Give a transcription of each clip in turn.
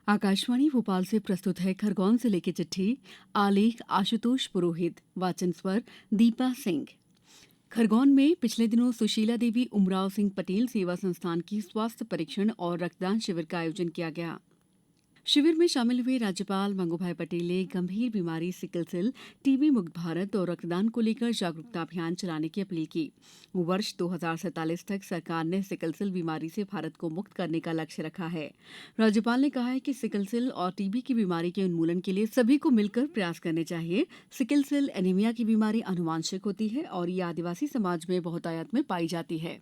आकाशवाणी भोपाल से प्रस्तुत है खरगोन जिले की चिट्ठी। आलेख आशुतोष पुरोहित। वाचन स्वर दीपा सिंह। खरगोन में पिछले दिनों सुशीला देवी उमराव सिंह पटेल सेवा संस्थान की स्वास्थ्य परीक्षण और रक्तदान शिविर का आयोजन किया गया। शिविर में शामिल हुए राज्यपाल मंगूभाई पटेल ने गंभीर बीमारी सिकल सेल, टीबी मुक्त भारत और रक्तदान को लेकर जागरूकता अभियान चलाने की अपील की। वर्ष 2047 तक सरकार ने सिकल सेल बीमारी से भारत को मुक्त करने का लक्ष्य रखा है। राज्यपाल ने कहा है कि सिकल सेल और टीबी की बीमारी के उन्मूलन के लिए सभी को मिलकर प्रयास करने चाहिए। सिकल सेल एनीमिया की बीमारी आनुवांशिक होती है और ये आदिवासी समाज में बहुतायत में पाई जाती है।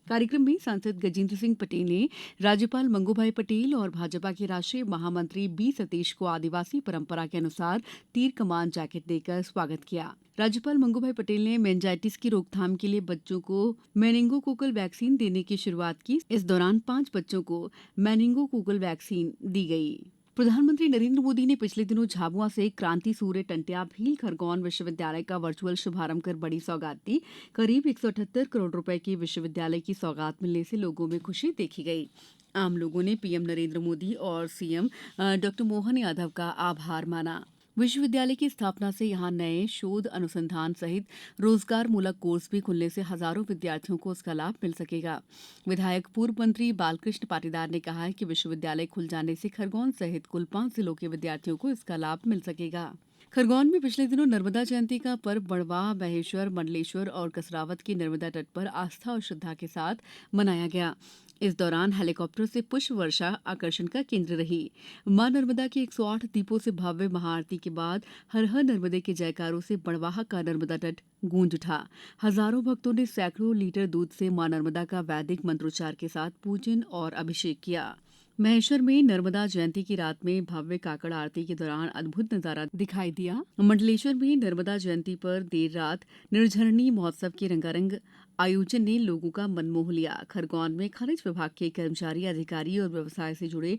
कार्यक्रम में सांसद गजेंद्र सिंह पटेल ने राज्यपाल मंगूभाई पटेल और भाजपा के राष्ट्रीय महामंत्री बी सतीश को आदिवासी परंपरा के अनुसार तीर कमान जैकेट देकर स्वागत किया। राज्यपाल मंगूभाई पटेल ने मेनिंजाइटिस की रोकथाम के लिए बच्चों को मेनिंगोकोकल वैक्सीन देने की शुरुआत की। इस दौरान 5 बच्चों को मेनिंगोकोकल वैक्सीन दी गई। प्रधानमंत्री नरेंद्र मोदी ने पिछले दिनों झाबुआ से क्रांति सूर्य टंट्या भील खरगोन विश्वविद्यालय का वर्चुअल शुभारंभ कर बड़ी सौगात दी। करीब 178 करोड़ रुपए की विश्वविद्यालय की सौगात मिलने से लोगों में खुशी देखी गई। आम लोगों ने पीएम नरेंद्र मोदी और सीएम डॉक्टर मोहन यादव का आभार माना। विश्वविद्यालय की स्थापना से यहां नए शोध अनुसंधान सहित रोजगार मूलक कोर्स भी खुलने से हजारों विद्यार्थियों को उसका लाभ मिल सकेगा। विधायक पूर्व मंत्री बालकृष्ण पाटीदार ने कहा है कि विश्वविद्यालय खुल जाने से खरगोन सहित कुल 5 जिलों के विद्यार्थियों को इसका लाभ मिल सकेगा। खरगोन में पिछले दिनों नर्मदा जयंती का पर्व बड़वाह, महेश्वर, मंडलेश्वर और कसरावत की नर्मदा तट पर आस्था और श्रद्धा के साथ मनाया गया। इस दौरान हेलीकॉप्टर से पुष्प वर्षा आकर्षण का केंद्र रही। मां नर्मदा के 108 दीपों से भव्य महाआरती के बाद हर हर नर्मदे के जयकारों से बड़वाह का नर्मदा तट गूंज उठा। हजारों भक्तों ने सैकड़ों लीटर दूध से मां नर्मदा का वैदिक मंत्रोच्चार के साथ पूजन और अभिषेक किया। महेश्वर में नर्मदा जयंती की रात में भव्य काकड़ आरती के दौरान अद्भुत नजारा दिखाई दिया। मंडलेश्वर में नर्मदा जयंती पर देर रात निर्झरणी महोत्सव के रंगारंग आयोजन ने लोगों का मन मोह लिया। खरगोन में खनिज विभाग के कर्मचारी, अधिकारी और व्यवसाय से जुड़े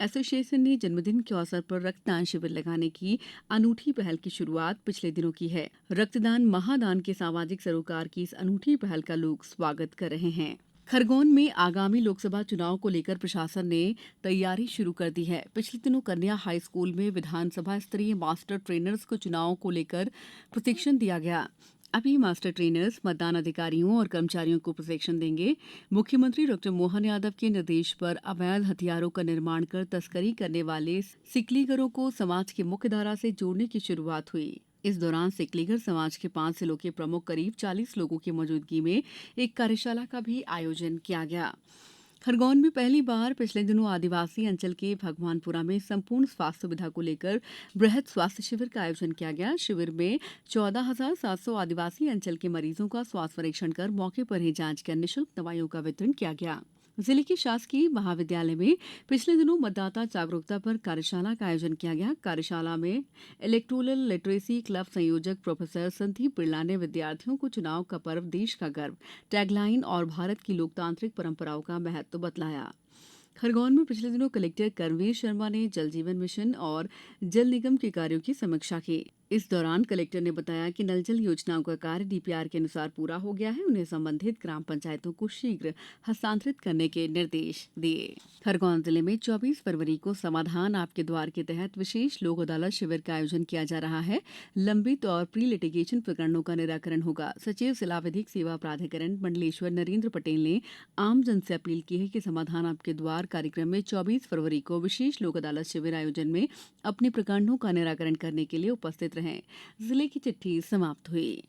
एसोसिएशन ने जन्मदिन के अवसर पर रक्तदान शिविर लगाने की अनूठी पहल की शुरुआत पिछले दिनों की है। रक्तदान महादान के सामाजिक सरोकार की इस अनूठी पहल का लोग स्वागत कर रहे हैं। खरगोन में आगामी लोकसभा चुनाव को लेकर प्रशासन ने तैयारी शुरू कर दी है। पिछले दिनों कन्या हाई स्कूल में विधानसभा स्तरीय मास्टर ट्रेनर्स को चुनाव को लेकर प्रशिक्षण दिया गया। अब ये मास्टर ट्रेनर्स मतदान अधिकारियों और कर्मचारियों को प्रशिक्षण देंगे। मुख्यमंत्री डॉक्टर मोहन यादव के निर्देश पर अवैध हथियारों का निर्माण कर तस्करी करने वाले सिकलीगरों को समाज की मुख्य धारा से जोड़ने की शुरुआत हुई। इस दौरान सिकलीगर समाज के 5 जिलों के प्रमुख करीब 40 लोगों की मौजूदगी में एक कार्यशाला का भी आयोजन किया गया। खरगोन में पहली बार पिछले दिनों आदिवासी अंचल के भगवानपुरा में संपूर्ण स्वास्थ्य सुविधा को लेकर बृहद स्वास्थ्य शिविर का आयोजन किया गया। शिविर में 14,700 आदिवासी अंचल के मरीजों का स्वास्थ्य परीक्षण कर मौके पर ही जांच कर निःशुल्क दवाइयों का वितरण किया गया। जिले के शासकीय महाविद्यालय में पिछले दिनों मतदाता जागरूकता पर कार्यशाला का आयोजन किया गया। कार्यशाला में इलेक्टोरल लिटरेसी क्लब संयोजक प्रोफेसर संदीप बिरला ने विद्यार्थियों को चुनाव का पर्व देश का गर्व, टैगलाइन और भारत की लोकतांत्रिक परंपराओं का महत्व बतलाया। खरगोन में पिछले दिनों कलेक्टर कर्मवीर शर्मा ने जल जीवन मिशन और जल निगम के कार्यों की समीक्षा की। इस दौरान कलेक्टर ने बताया कि नल जल योजनाओं का कार्य डीपीआर के अनुसार पूरा हो गया है। उन्हें संबंधित ग्राम पंचायतों को शीघ्र हस्तांतरित करने के निर्देश दिए। खरगोन जिले में 24 फरवरी को समाधान आपके द्वार के तहत विशेष लोक अदालत शिविर का आयोजन किया जा रहा है। लंबित और प्री लिटिगेशन प्रकरणों का निराकरण होगा। सचिव जिला विधिक सेवा प्राधिकरण मंडलेश्वर नरेंद्र पटेल ने आम जन से अपील की है कि समाधान आपके द्वार कार्यक्रम में 24 फरवरी को विशेष लोक अदालत शिविर आयोजन में अपने प्रकरणों का निराकरण करने के लिए उपस्थित रहें। जिले की चिट्ठी समाप्त हुई।